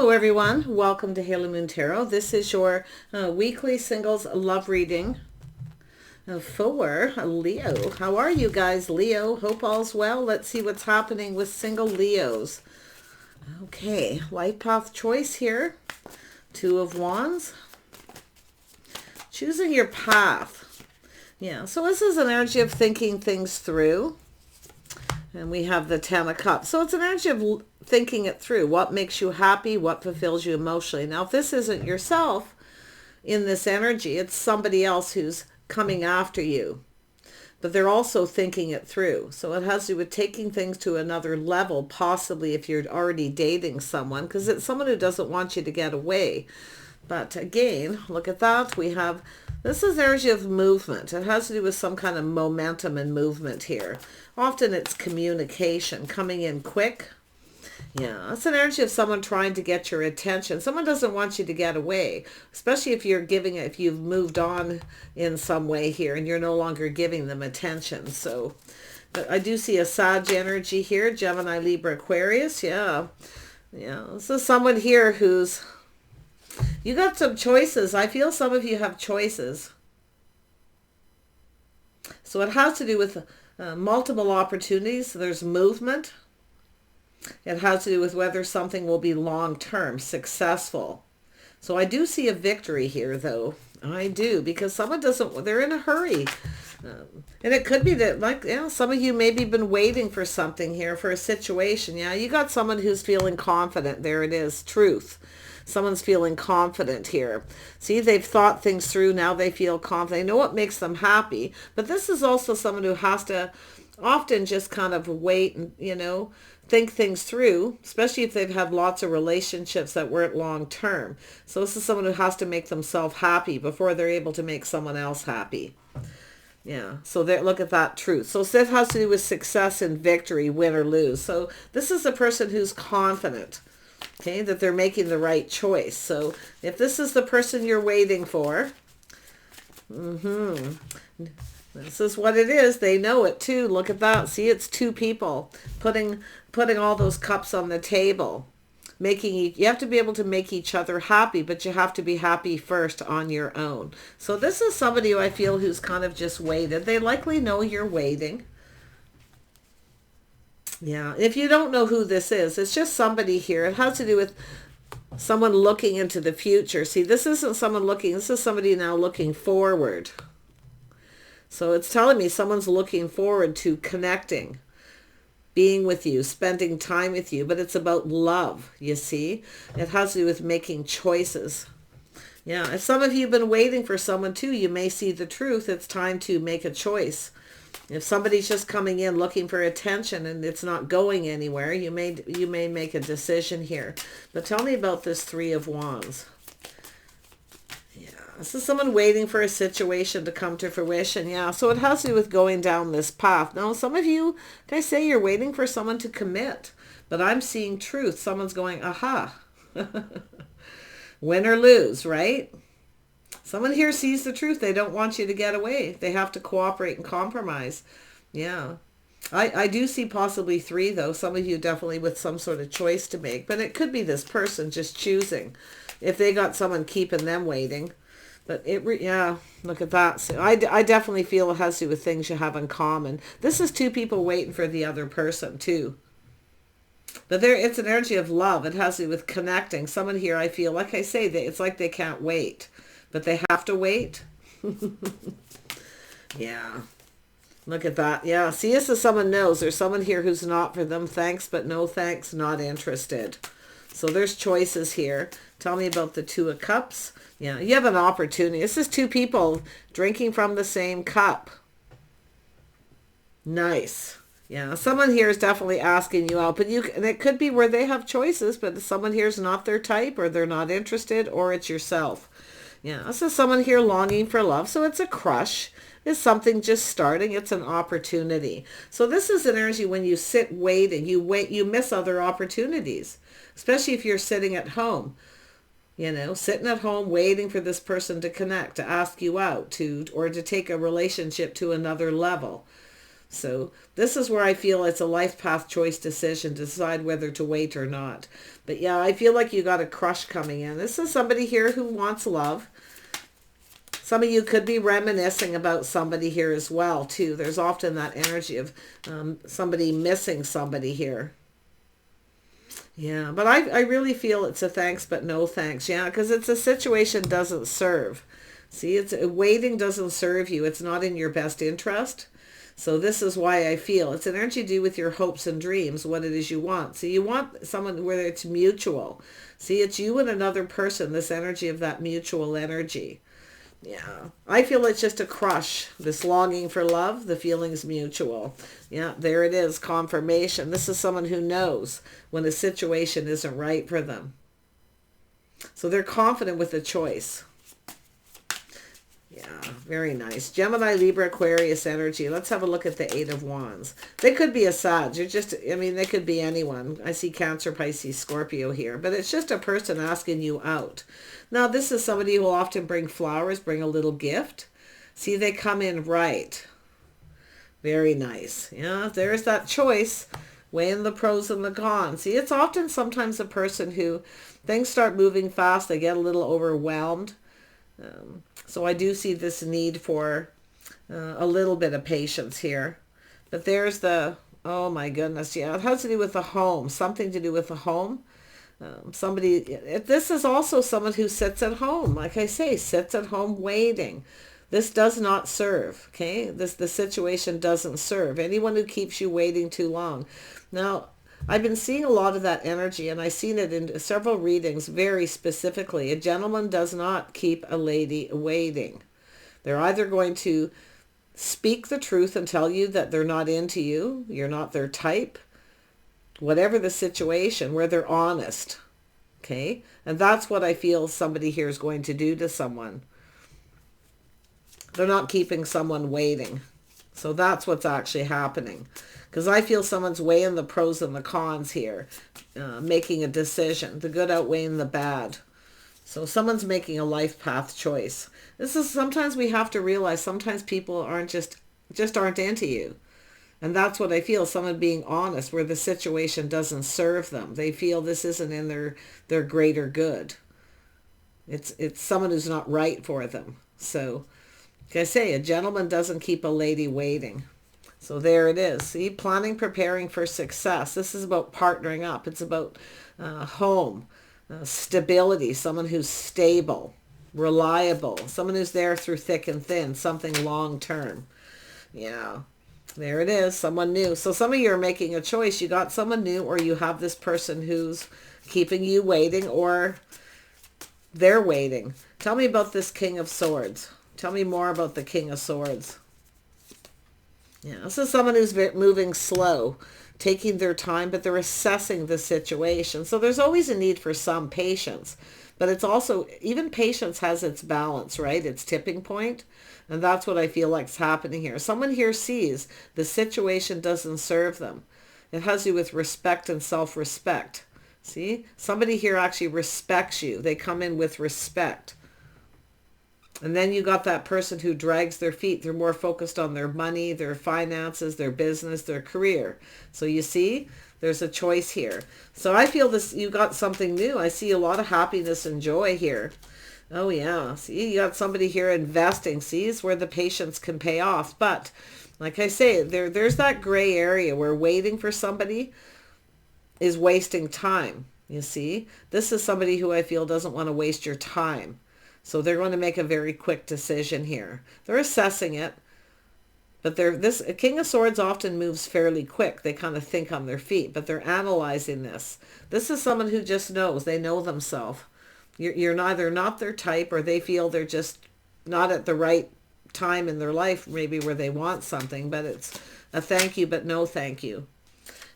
Hello everyone, welcome to Halo Moon Tarot. This is your weekly singles love reading for Leo. How are you guys, Leo? Hope all's well. Let's see what's happening with single Leos. Okay, life path choice here. Two of Wands. Choosing your path. Yeah, so this is an energy of thinking things through. And we have the Ten of Cups. So it's an energy of thinking it through. What makes you happy? What fulfills you emotionally? Now, if this isn't yourself in this energy, it's somebody else who's coming after you. But they're also thinking it through. So it has to do with taking things to another level, possibly if you're already dating someone, because it's someone who doesn't want you to get away. But again, look at that. We have, this is energy of movement. It has to do with some kind of momentum and movement here. Often it's communication, coming in quick. Yeah, it's an energy of someone trying to get your attention. Someone doesn't want you to get away, especially if you're giving it, if you've moved on in some way here and you're no longer giving them attention. So, but I do see a Sag energy here, Gemini, Libra, Aquarius. Yeah, this is someone here who's, you got some choices. I feel some of you have choices. So it has to do with multiple opportunities. There's movement. It has to do with whether something will be long-term, successful. So I do see a victory here, though. I do, because someone doesn't, they're in a hurry. And it could be that, like, some of you maybe been waiting for something here, for a situation. Yeah, you got someone who's feeling confident. There it is, truth. Someone's feeling confident here. See, they've thought things through. Now they feel confident. They know what makes them happy. But this is also someone who has to often just kind of wait and, think things through, especially if they've had lots of relationships that weren't long term. So this is someone who has to make themselves happy before they're able to make someone else happy. Yeah, so there, look at that truth. So that has to do with success and victory, win or lose. So this is a person who's confident, okay, that they're making the right choice. So if this is the person you're waiting for, this is what it is. They know it too. Look at that. See, it's two people putting all those cups on the table. You have to be able to make each other happy, but you have to be happy first on your own. So this is somebody who I feel who's kind of just waited. They likely know you're waiting. Yeah, if you don't know who this is, it's just somebody here. It has to do with someone looking into the future. See, this isn't someone looking, this is somebody now looking forward. So it's telling me someone's looking forward to connecting, being with you, spending time with you, but it's about love, you see? It has to do with making choices. Yeah, if some of you have been waiting for someone too, you may see the truth. It's time to make a choice. If somebody's just coming in looking for attention and it's not going anywhere, you may make a decision here. But tell me about this Three of Wands. This is someone waiting for a situation to come to fruition. Yeah, so it has to do with going down this path. Now, some of you, can I say you're waiting for someone to commit? But I'm seeing truth. Someone's going, aha. Win or lose, right? Someone here sees the truth. They don't want you to get away. They have to cooperate and compromise. Yeah. I do see possibly three, though. Some of you definitely with some sort of choice to make. But it could be this person just choosing. If they got someone keeping them waiting. But yeah, look at that. So I definitely feel it has to do with things you have in common. This is two people waiting for the other person too. But it's an energy of love. It has to do with connecting. Someone here, I feel, like I say, it's like they can't wait. But they have to wait. Yeah. Look at that. Yeah. See, this is someone knows. There's someone here who's not for them. Thanks, but no thanks. Not interested. So there's choices here. Tell me about the Two of Cups. Yeah, you have an opportunity. This is two people drinking from the same cup. Nice. Yeah, someone here is definitely asking you out. And it could be where they have choices, but someone here is not their type, or they're not interested, or it's yourself. Yeah, this is someone here longing for love. So it's a crush. It's something just starting. It's an opportunity. So this is an energy when you sit waiting. You miss other opportunities, especially if you're sitting at home. Sitting at home waiting for this person to connect, to ask you out, or to take a relationship to another level. So this is where I feel it's a life path choice decision to decide whether to wait or not. But yeah, I feel like you got a crush coming in. This is somebody here who wants love. Some of you could be reminiscing about somebody here as well, too. There's often that energy of somebody missing somebody here. Yeah, but I really feel it's a thanks but no thanks. Yeah, because it's a situation doesn't serve. See, it's waiting doesn't serve you. It's not in your best interest. So this is why I feel it's an energy to do with your hopes and dreams, what it is you want. So you want someone where it's mutual. See, it's you and another person, this energy of that mutual energy. Yeah, I feel it's just a crush, this longing for love, the feeling's mutual. Yeah, there it is, confirmation. This is someone who knows when a situation isn't right for them. So they're confident with the choice. Yeah, very nice. Gemini, Libra, Aquarius energy. Let's have a look at the Eight of Wands. They could be a Sag. They could be anyone. I see Cancer, Pisces, Scorpio here. But it's just a person asking you out. Now, this is somebody who will often bring flowers, bring a little gift. See, they come in right. Very nice. Yeah, there's that choice. Weighing the pros and the cons. See, it's often sometimes a person who things start moving fast. They get a little overwhelmed. So I do see this need for a little bit of patience here. But there's the, oh my goodness, yeah, it has to do with the home, something to do with the home. This is also someone who sits at home, like I say, sits at home waiting. This does not serve, okay? The situation doesn't serve. Anyone who keeps you waiting too long. Now, I've been seeing a lot of that energy, and I've seen it in several readings very specifically. A gentleman does not keep a lady waiting. They're either going to speak the truth and tell you that they're not into you, you're not their type, whatever the situation, where they're honest. Okay? And that's what I feel somebody here is going to do to someone. They're not keeping someone waiting. So that's what's actually happening. Because I feel someone's weighing the pros and the cons here, making a decision, the good outweighing the bad. So someone's making a life path choice. This is, sometimes we have to realize sometimes people aren't just aren't into you. And that's what I feel, someone being honest where the situation doesn't serve them. They feel this isn't in their greater good. It's someone who's not right for them. So, like I say, a gentleman doesn't keep a lady waiting. So there it is. See, planning, preparing for success. This is about partnering up. It's about home, stability, someone who's stable, reliable, someone who's there through thick and thin, something long term. Yeah, there it is, someone new. So some of you are making a choice. You got someone new, or you have this person who's keeping you waiting, or they're waiting. Tell me about this King of Swords. Tell me more about the King of Swords. Yeah, this is someone who's moving slow, taking their time, but they're assessing the situation. So there's always a need for some patience, but it's also, even patience has its balance, right? Its tipping point. And that's what I feel like is happening here. Someone here sees the situation doesn't serve them. It has to do with respect and self-respect. See, somebody here actually respects you. They come in with respect. And then you got that person who drags their feet. They're more focused on their money, their finances, their business, their career. So you see, there's a choice here. So I feel this, you got something new. I see a lot of happiness and joy here. Oh yeah, see, you got somebody here investing. See, it's where the patience can pay off. But like I say, there's that gray area where waiting for somebody is wasting time. You see, this is somebody who I feel doesn't want to waste your time. So they're going to make a very quick decision here. They're assessing it, but a King of Swords often moves fairly quick. They kind of think on their feet, but they're analyzing this. This is someone who just knows. They know themselves. You're neither not their type, or they feel they're just not at the right time in their life, maybe where they want something, but it's a thank you, but no thank you.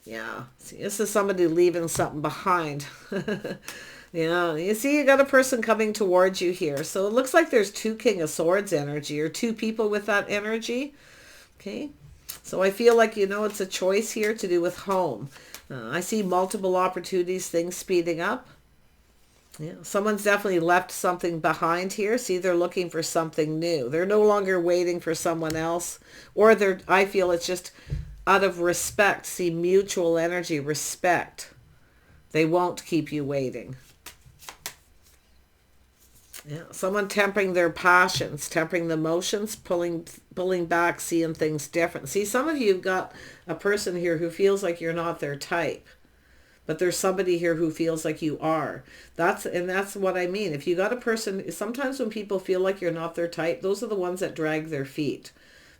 Yeah, see, this is somebody leaving something behind. Yeah, you see, you got a person coming towards you here. So it looks like there's two King of Swords energy, or two people with that energy. Okay, so I feel like, it's a choice here to do with home. I see multiple opportunities, things speeding up. Yeah, someone's definitely left something behind here. See, they're looking for something new. They're no longer waiting for someone else, or I feel it's just out of respect. See, mutual energy, respect. They won't keep you waiting. Yeah, someone tempering their passions, tempering the emotions, pulling back, seeing things different. See, some of you have got a person here who feels like you're not their type. But there's somebody here who feels like you are. That's what I mean. If you got a person, sometimes when people feel like you're not their type, those are the ones that drag their feet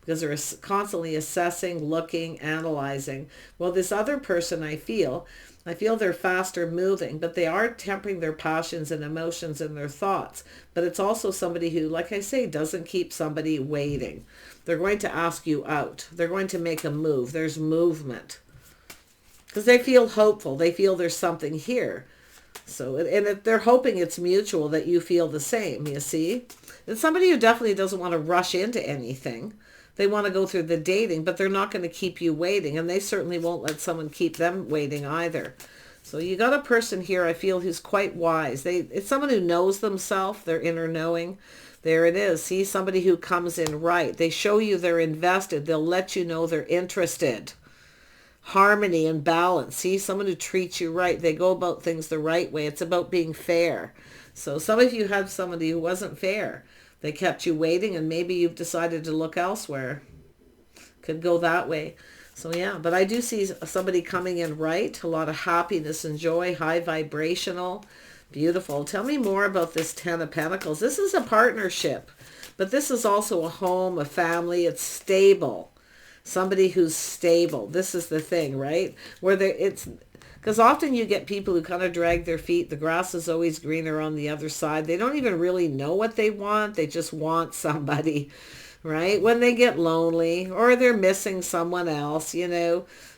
because they're constantly assessing, looking, analyzing. Well, this other person, I feel they're faster moving, but they are tempering their passions and emotions and their thoughts. But it's also somebody who, like I say, doesn't keep somebody waiting. They're going to ask you out. They're going to make a move. There's movement. Because they feel hopeful. They feel there's something here. So, and they're hoping it's mutual, that you feel the same, you see. It's somebody who definitely doesn't want to rush into anything. They want to go through the dating, but they're not going to keep you waiting. And they certainly won't let someone keep them waiting either. So you got a person here, I feel, who's quite wise. It's someone who knows themselves, their inner knowing. There it is. See, somebody who comes in right. They show you they're invested. They'll let you know they're interested. Harmony and balance. See, someone who treats you right. They go about things the right way. It's about being fair. So some of you had somebody who wasn't fair. They kept you waiting, and maybe you've decided to look elsewhere. Could go that way. So yeah, but I do see somebody coming in right. A lot of happiness and joy, high vibrational, beautiful. Tell me more about this Ten of Pentacles. This is a partnership, but this is also a home, a family. It's stable. Somebody who's stable. This is the thing, right? Because often you get people who kind of drag their feet. The grass is always greener on the other side. They don't even really know what they want. They just want somebody, right? When they get lonely or they're missing someone else,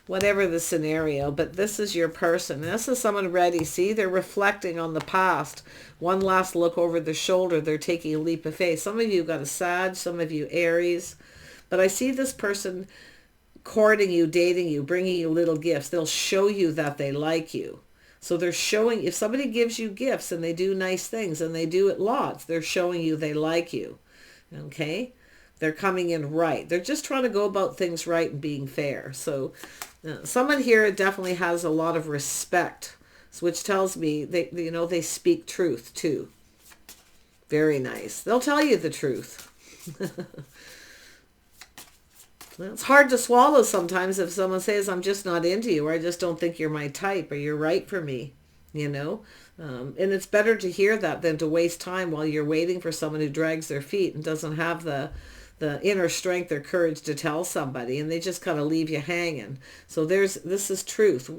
whatever the scenario. But this is your person. This is someone ready. See, they're reflecting on the past. One last look over the shoulder. They're taking a leap of faith. Some of you got a Sag, some of you Aries. But I see this person courting you, dating you, bringing you little gifts. They'll show you that they like you. So they're showing, if somebody gives you gifts and they do nice things and they do it lots, they're showing you they like you. Okay? They're coming in right. They're just trying to go about things right and being fair. So someone here definitely has a lot of respect, which tells me they speak truth too. Very nice. They'll tell you the truth. It's hard to swallow sometimes if someone says, I'm just not into you, or I just don't think you're my type, or you're right for me, And it's better to hear that than to waste time while you're waiting for someone who drags their feet and doesn't have the inner strength or courage to tell somebody, and they just kind of leave you hanging. So this is truth.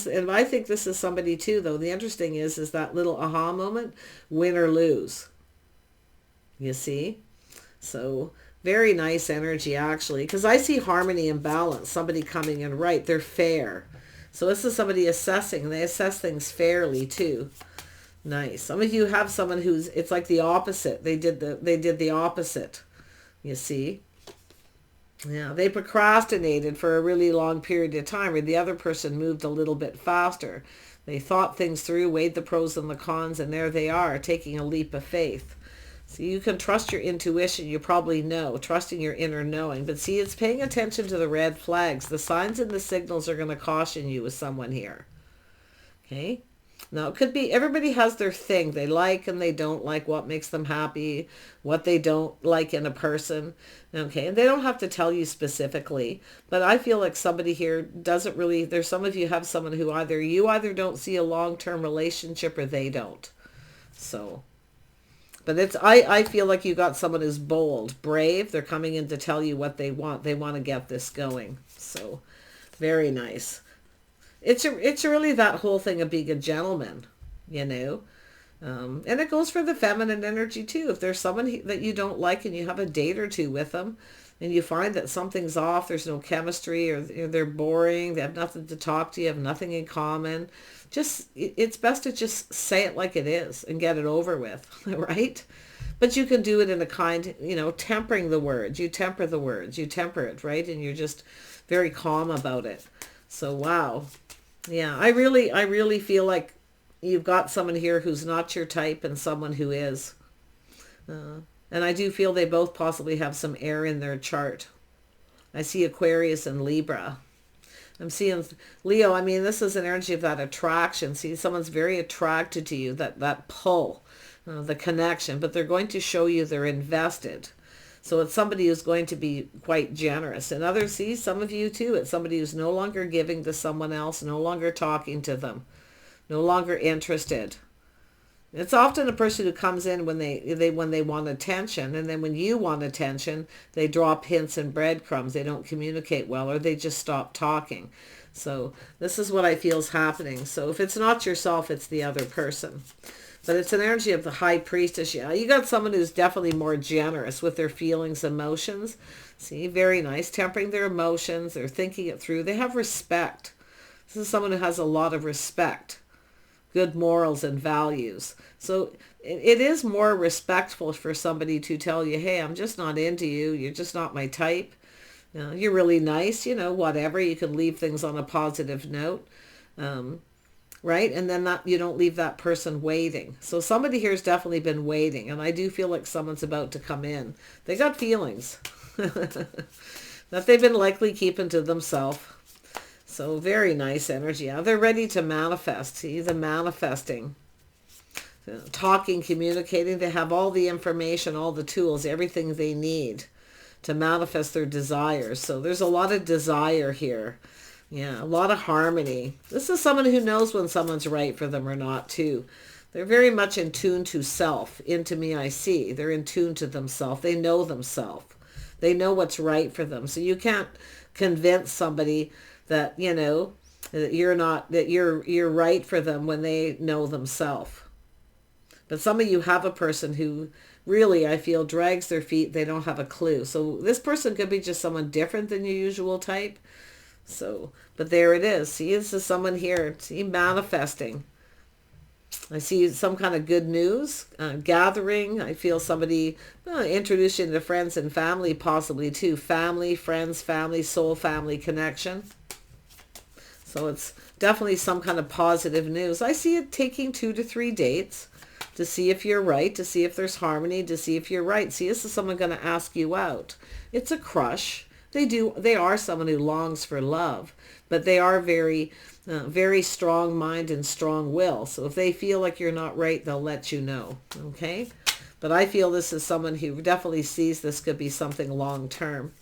And I think this is somebody too, though. The interesting is that little aha moment, win or lose. You see? So very nice energy, actually, because I see harmony and balance, somebody coming in right. They're fair. So this is somebody assessing. They assess things fairly too. Nice. Some of you have someone it's like the opposite. They did the opposite. You see? Yeah, they procrastinated for a really long period of time, where the other person moved a little bit faster. They thought things through, weighed the pros and the cons, and there they are, taking a leap of faith. So you can trust your intuition. You probably know, trusting your inner knowing. But see, it's paying attention to the red flags. The signs and the signals are going to caution you with someone here. Okay? Now, it could be everybody has their thing. They like and they don't like, what makes them happy, what they don't like in a person. Okay? And they don't have to tell you specifically. But I feel like somebody here doesn't really, there's some of you have someone who you either don't see a long-term relationship or they don't. So... But I feel like you got someone who's bold, brave. They're coming in to tell you what they want. They want to get this going. So, very nice. It's really that whole thing of being a gentleman, And it goes for the feminine energy too. If there's someone that you don't like and you have a date or two with them, and you find that something's off, there's no chemistry, or they're boring, they have nothing to talk to you, have nothing in common, it's best to just say it like it is and get it over with, right? But you can do it in a kind, tempering the words. You temper the words, you temper it, right? And you're just very calm about it. So, wow. Yeah, I really feel like you've got someone here who's not your type and someone who is. And I do feel they both possibly have some air in their chart. I see Aquarius and Libra. I'm seeing Leo. I mean, this is an energy of that attraction. See, someone's very attracted to you, that pull, the connection, but they're going to show you they're invested. So it's somebody who's going to be quite generous. And others, see, some of you too, it's somebody who's no longer giving to someone else, no longer talking to them, no longer interested. It's often a person who comes in when they want attention, and then when you want attention, they drop hints and breadcrumbs. They don't communicate well, or they just stop talking. So this is what I feel is happening. So if it's not yourself, it's the other person. But it's an energy of the high priestess. Yeah, you got someone who's definitely more generous with their feelings, emotions. See, very nice. Tempering their emotions. They're thinking it through. They have respect. This is someone who has a lot of respect, good morals and values. So it is more respectful for somebody to tell you, hey, I'm just not into you. You're just not my type. You know, you're really nice, whatever. You can leave things on a positive note. Right? And then you don't leave that person waiting. So somebody here has definitely been waiting. And I do feel like someone's about to come in. They got feelings that they've been likely keeping to themselves. So very nice energy. Yeah, they're ready to manifest. See, the manifesting. Talking, communicating. They have all the information, all the tools, everything they need to manifest their desires. So there's a lot of desire here. Yeah, a lot of harmony. This is someone who knows when someone's right for them or not too. They're very much in tune to self. Into me, I see. They're in tune to themselves. They know themselves. They know what's right for them. So you can't convince somebody that, that you're right for them when they know themselves. But some of you have a person who really, I feel, drags their feet. They don't have a clue. So this person could be just someone different than your usual type. So, but there it is. See, this is someone here. See, manifesting. I see some kind of good news, gathering. I feel somebody introduce you to friends and family, possibly too. Family, friends, family, soul family connection. So it's definitely some kind of positive news. I see it taking 2 to 3 dates to see if you're right, to see if there's harmony, to see if you're right. See, this is someone going to ask you out. It's a crush. They are someone who longs for love, but they are very, very strong mind and strong will. So if they feel like you're not right, they'll let you know. Okay. But I feel this is someone who definitely sees this could be something long term.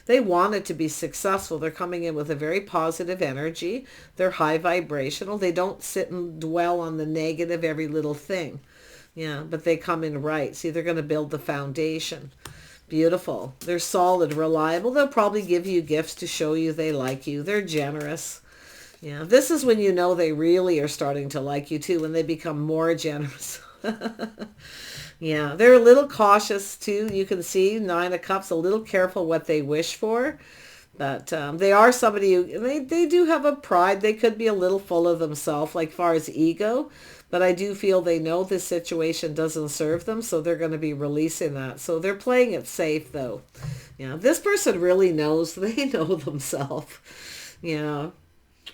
They want it to be successful. They're coming in with a very positive energy. They're high vibrational. They don't sit and dwell on the negative, every little thing. Yeah, but they come in right. See, they're going to build the foundation. Beautiful. They're solid, reliable. They'll probably give you gifts to show you they like you. They're generous. Yeah, this is when you know they really are starting to like you too, when they become more generous. Yeah, they're a little cautious too. You can see 9 of Cups, a little careful what they wish for. But they are somebody who, they do have a pride. They could be a little full of themselves, like far as ego. But I do feel they know this situation doesn't serve them, so they're going to be releasing that. So they're playing it safe, though. Yeah, this person really knows. They know themselves. Yeah.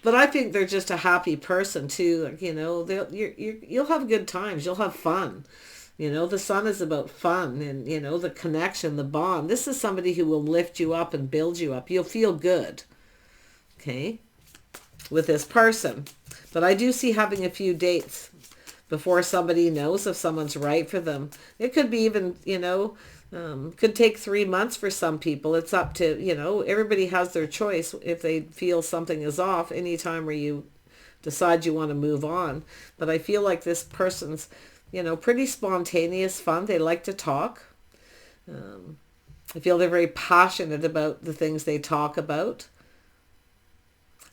But I think they're just a happy person, too. You'll have good times. You'll have fun. The sun is about fun and, the connection, the bond. This is somebody who will lift you up and build you up. You'll feel good. Okay. With this person. But I do see having a few dates before somebody knows if someone's right for them. It could be even, could take 3 months for some people. It's up to, everybody has their choice if they feel something is off anytime where you decide you want to move on. But I feel like this person's, pretty spontaneous, fun. They like to talk. I feel they're very passionate about the things they talk about.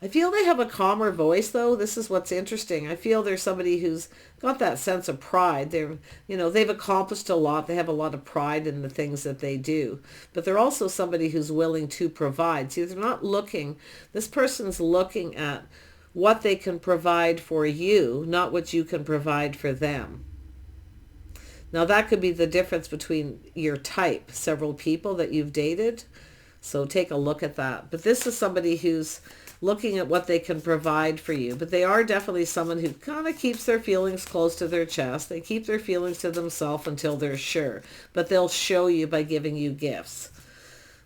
I feel they have a calmer voice, though. This is what's interesting. I feel there's somebody who's got that sense of pride. They've accomplished a lot. They have a lot of pride in the things that they do. But they're also somebody who's willing to provide. See, they're not looking. This person's looking at what they can provide for you, not what you can provide for them. Now, that could be the difference between your type, several people that you've dated. So take a look at that. But this is somebody who's looking at what they can provide for you. But they are definitely someone who kind of keeps their feelings close to their chest. They keep their feelings to themselves until they're sure. But they'll show you by giving you gifts.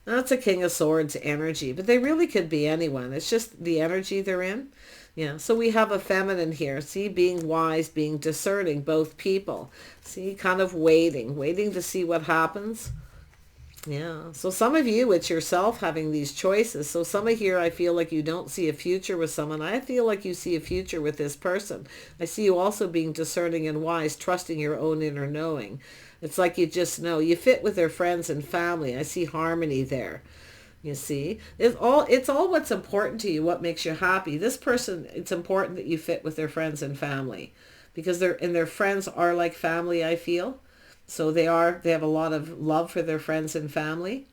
That's a King of Swords energy, but they really could be anyone. It's just the energy they're in. Yeah, so we have a feminine here. See, being wise, being discerning, both people. See, kind of waiting to see what happens. Yeah, so some of you, it's yourself having these choices. So some of here, I feel like you don't see a future with someone. I feel like you see a future with this person. I see you also being discerning and wise, trusting your own inner knowing. It's like you just know. You fit with their friends and family. I see harmony there. You see, it's all what's important to you, what makes you happy. This person, it's important that you fit with their friends and family, because their friends are like family, I feel. So they have a lot of love for their friends and family.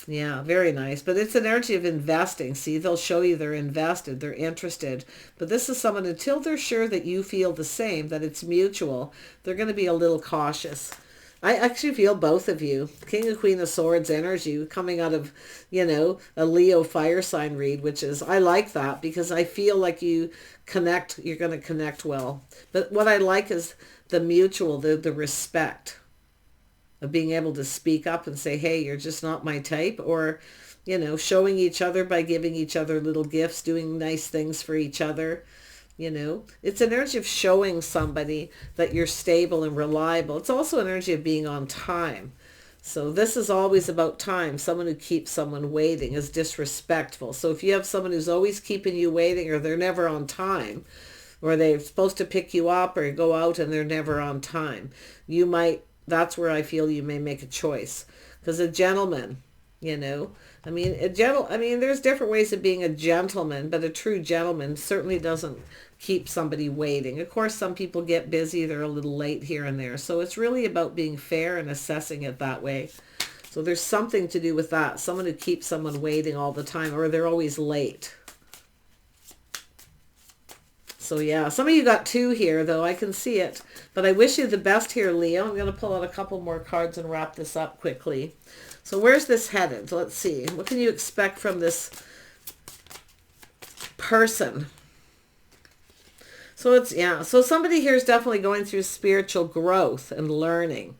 Yeah, very nice. But it's an energy of investing. See, they'll show you they're invested, they're interested. But this is someone, until they're sure that you feel the same, that it's mutual, they're going to be a little cautious. I actually feel both of you. King and Queen of Swords energy coming out of, a Leo fire sign read, which is, I like that because I feel like you're going to connect well. But what I like is the mutual, the respect of being able to speak up and say, hey, you're just not my type, or, showing each other by giving each other little gifts, doing nice things for each other. It's an energy of showing somebody that you're stable and reliable. It's also an energy of being on time. So this is always about time. Someone who keeps someone waiting is disrespectful. So if you have someone who's always keeping you waiting, or they're never on time, or they're supposed to pick you up or go out and they're never on time, that's where I feel you may make a choice. Because a gentleman, there's different ways of being a gentleman, but a true gentleman certainly doesn't keep somebody waiting. Of course, some people get busy, they're a little late here and there. So it's really about being fair and assessing it that way. So there's something to do with that. Someone who keeps someone waiting all the time, or they're always late. So yeah, some of you got 2 here, though. I can see it. But I wish you the best here, Leo. I'm going to pull out a couple more cards and wrap this up quickly. So where's this headed? Let's see. What can you expect from this person? So so somebody here is definitely going through spiritual growth and learning.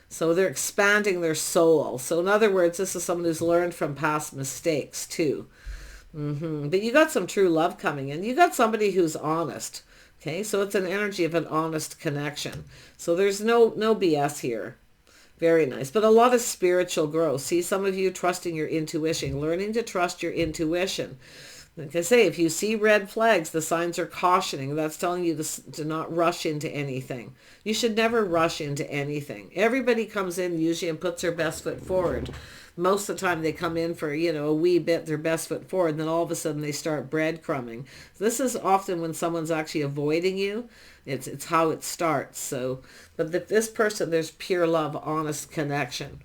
So they're expanding their soul. So in other words, this is someone who's learned from past mistakes too. But you got some true love coming in. You got somebody who's honest. Okay, so it's an energy of an honest connection. So there's no BS here. Very nice. But a lot of spiritual growth. See, some of you trusting your intuition, learning to trust your intuition. Like I say, if you see red flags, the signs are cautioning. That's telling you to not rush into anything. You should never rush into anything. Everybody comes in usually and puts their best foot forward. Most of the time they come in for, a wee bit, their best foot forward, and then all of a sudden they start breadcrumbing. This is often when someone's actually avoiding you. It's how it starts. So, but this person, there's pure love, honest connection.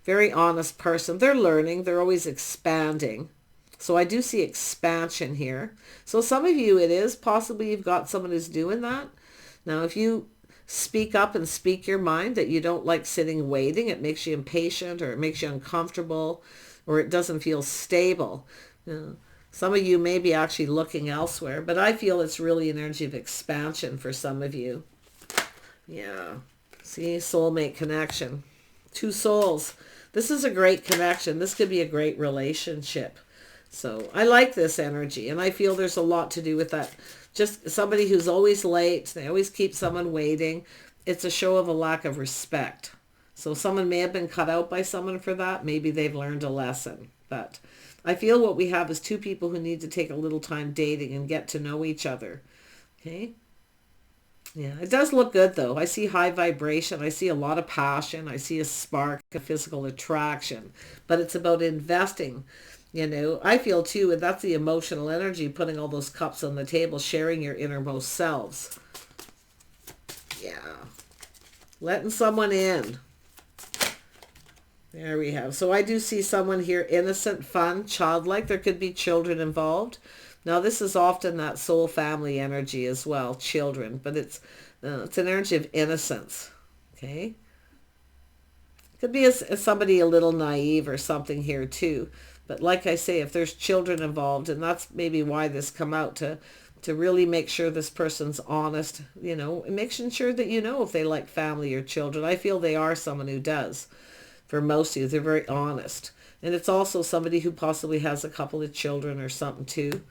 Very honest person. They're learning. They're always expanding. So I do see expansion here. So some of you, it is possibly you've got someone who's doing that. Now, if you speak up and speak your mind that you don't like sitting waiting, it makes you impatient, or it makes you uncomfortable, or it doesn't feel stable. Some of you may be actually looking elsewhere, but I feel it's really an energy of expansion for some of you. Yeah. See, soulmate connection. 2 souls. This is a great connection. This could be a great relationship. So I like this energy, and I feel there's a lot to do with that. Just somebody who's always late. They always keep someone waiting. It's a show of a lack of respect. So someone may have been cut out by someone for that. Maybe they've learned a lesson. But I feel what we have is 2 people who need to take a little time dating and get to know each other. Okay? Yeah, it does look good, though. I see high vibration. I see a lot of passion. I see a spark of physical attraction. But it's about investing. I feel too, and that's the emotional energy, putting all those cups on the table, sharing your innermost selves. Yeah. Letting someone in. There we have. So I do see someone here, innocent, fun, childlike. There could be children involved. Now this is often that soul family energy as well, children, but it's an energy of innocence. Okay. Could be somebody a little naive or something here too. But like I say, if there's children involved, and that's maybe why this come out, to really make sure this person's honest, you know, and making sure that you know if they like family or children. I feel they are someone who does. For most of you, they're very honest. And it's also somebody who possibly has a couple of children or something too.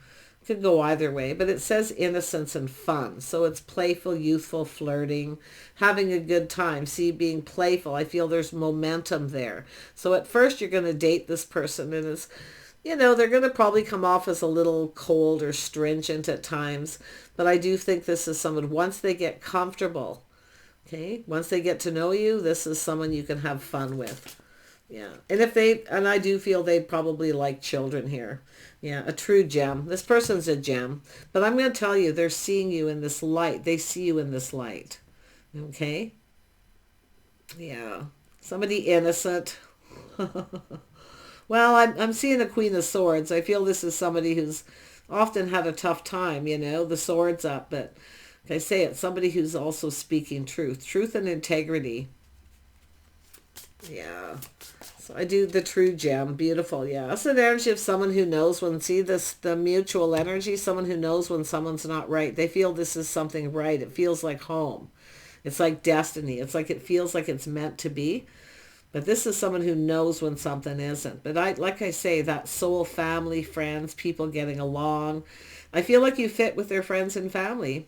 Could go either way, but it says innocence and fun. So it's playful, youthful, flirting, having a good time. See, being playful, I feel there's momentum there. So at first you're going to date this person, and it's, you know, they're going to probably come off as a little cold or stringent at times. But I do think this is someone, once they get comfortable, okay, once they get to know you, this is someone you can have fun with. Yeah. And if they, and I do feel they probably like children here. Yeah, a true gem. This person's a gem. But I'm going to tell you, they're seeing you in this light. They see you in this light. Okay? Yeah. Somebody innocent. Well, I'm seeing a Queen of Swords. I feel this is somebody who's often had a tough time, you know, the swords up. But like I say, it's somebody who's also speaking truth. Truth and integrity. Yeah. So I do the true gem. Beautiful. Yeah. That's an energy of someone who knows when, see this, the mutual energy, someone who knows when someone's not right. They feel this is something right. It feels like home. It's like destiny. It's like, it feels like it's meant to be. But this is someone who knows when something isn't. But like I say, that soul, family, friends, people getting along. I feel like you fit with their friends and family.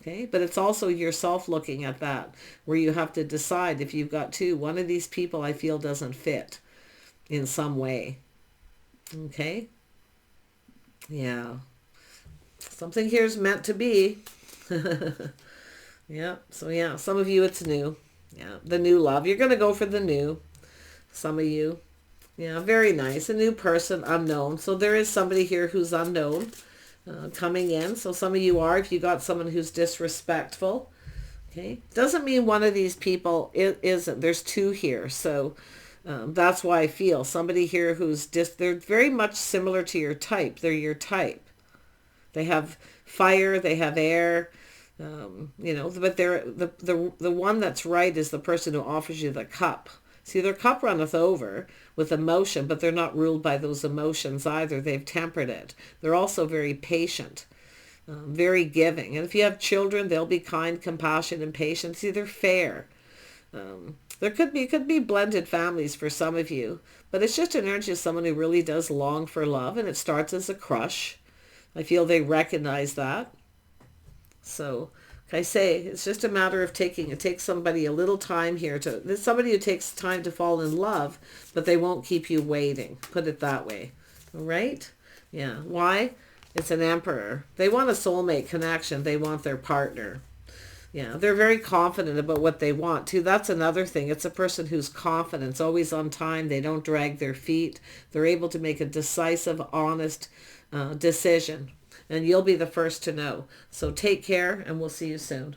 Okay, but it's also yourself looking at that, where you have to decide if you've got two. One of these people I feel doesn't fit in some way. Okay? Yeah. Something here is meant to be. Yeah, so yeah, some of you it's new. Yeah, the new love. You're going to go for the new. Some of you. Yeah, very nice. A new person, unknown. So there is somebody here who's unknown. Coming in. So some of you are, if you got someone who's disrespectful, okay, doesn't mean one of these people isn't. There's two here. So that's why I feel somebody here who's they're very much similar to your type. They're your type. They have fire, they have air, you know, but they're the one that's right is the person who offers you the cup. See, their cup runneth over with emotion, but they're not ruled by those emotions either. They've tempered it. They're also very patient, very giving. And if you have children, they'll be kind, compassionate, and patient. See, they're fair. There could be blended families for some of you, but it's just an energy of someone who really does long for love, and it starts as a crush. I feel they recognize that. So I say, it's just a matter of it takes somebody a little time here there's somebody who takes time to fall in love, but they won't keep you waiting. Put it that way. All right? Yeah. Why? It's an emperor. They want a soulmate connection. They want their partner. Yeah. They're very confident about what they want too. That's another thing. It's a person who's confident, always on time. They don't drag their feet. They're able to make a decisive, honest decision. And you'll be the first to know. So take care, and we'll see you soon.